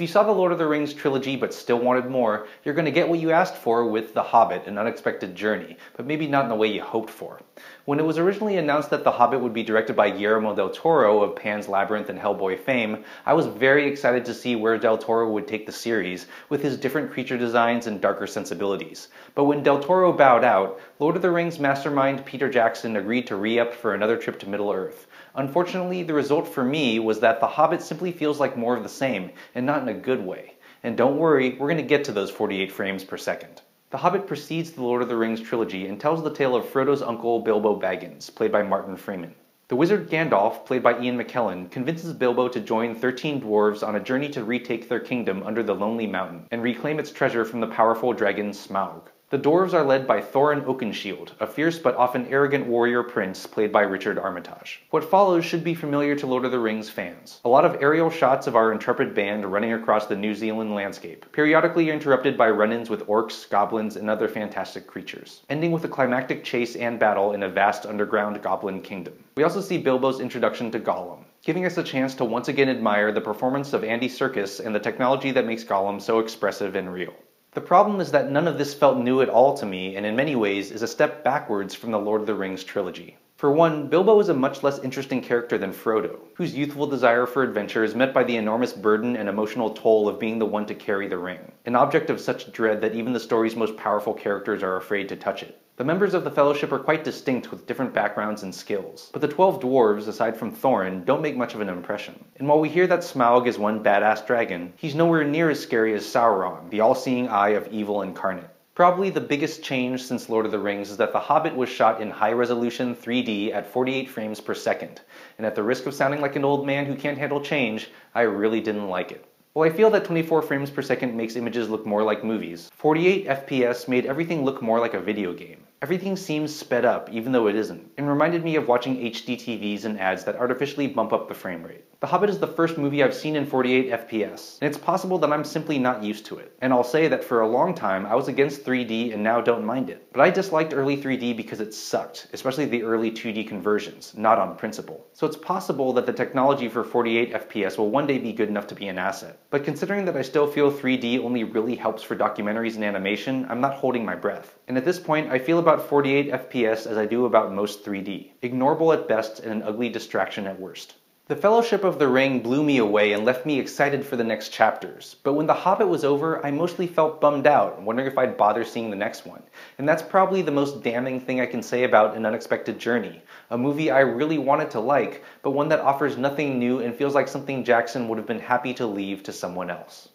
If you saw the Lord of the Rings trilogy but still wanted more, you're going to get what you asked for with The Hobbit, An Unexpected Journey, but maybe not in the way you hoped for. When it was originally announced that The Hobbit would be directed by Guillermo del Toro of Pan's Labyrinth and Hellboy fame, I was very excited to see where del Toro would take the series, with his different creature designs and darker sensibilities. But when del Toro bowed out, Lord of the Rings mastermind Peter Jackson agreed to re-up for another trip to Middle-earth. Unfortunately, the result for me was that The Hobbit simply feels like more of the same, and not in a good way. And don't worry, we're going to get to those 48 frames per second. The Hobbit precedes the Lord of the Rings trilogy and tells the tale of Frodo's uncle Bilbo Baggins, played by Martin Freeman. The wizard Gandalf, played by Ian McKellan, convinces Bilbo to join 13 dwarves on a journey to retake their kingdom under the Lonely Mountain, and reclaim its treasure from the powerful dragon Smaug. The dwarves are led by Thorin Oakenshiled, a fierce but often arrogant warrior prince played by Richard Armitage. What follows should be familiar to Lord of the Rings fans. A lot of aerial shots of our intrepid band running across the New Zealand landscape, periodically interrupted by run-ins with orcs, goblins, and other fantastic creatures, ending with a climactic chase and battle in a vast underground goblin kingdom. We also see Bilbo's introduction to Gollum, giving us a chance to once again admire the performance of Andy Serkis and the technology that makes Gollum so expressive and real. The problem is that none of this felt new at all to me, and in many ways is a step backwards from the Lord of the Rings trilogy. For one, Bilbo is a much less interesting character than Frodo, whose youthful desire for adventure is met by the enormous burden and emotional toll of being the one to carry the ring, an object of such dread that even the story's most powerful characters are afraid to touch it. The members of the Fellowship are quite distinct with different backgrounds and skills, but the 12 dwarves, aside from Thorin, don't make much of an impression. And while we hear that Smaug is one badass dragon, he's nowhere near as scary as Sauron, the all-seeing eye of evil incarnate. Probably the biggest change since Lord of the Rings is that The Hobbit was shot in high-resolution 3D at 48 frames per second, and at the risk of sounding like an old man who can't handle change, I really didn't like it. While I feel that 24 frames per second makes images look more like movies, 48 FPS made everything look more like a video game. Everything seems sped up, even though it isn't, and reminded me of watching HD TVs and ads that artificially bump up the frame rate. The Hobbit is the first movie I've seen in 48 FPS, and it's possible that I'm simply not used to it. And I'll say that for a long time, I was against 3D and now don't mind it. But I disliked early 3D because it sucked, especially the early 2D conversions, not on principle. So it's possible that the technology for 48 FPS will one day be good enough to be an asset. But considering that I still feel 3D only really helps for documentaries and animation, I'm not holding my breath. And at this point, I feel about 48 FPS as I do about most 3D. Ignorable at best and an ugly distraction at worst. The Fellowship of the Ring blew me away and left me excited for the next chapters, but when The Hobbit was over, I mostly felt bummed out, wondering if I'd bother seeing the next one. And that's probably the most damning thing I can say about An Unexpected Journey, a movie I really wanted to like, but one that offers nothing new and feels like something Jackson would have been happy to leave to someone else.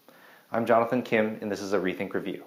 I'm Jonathan Kim, and this is a ReThink Review.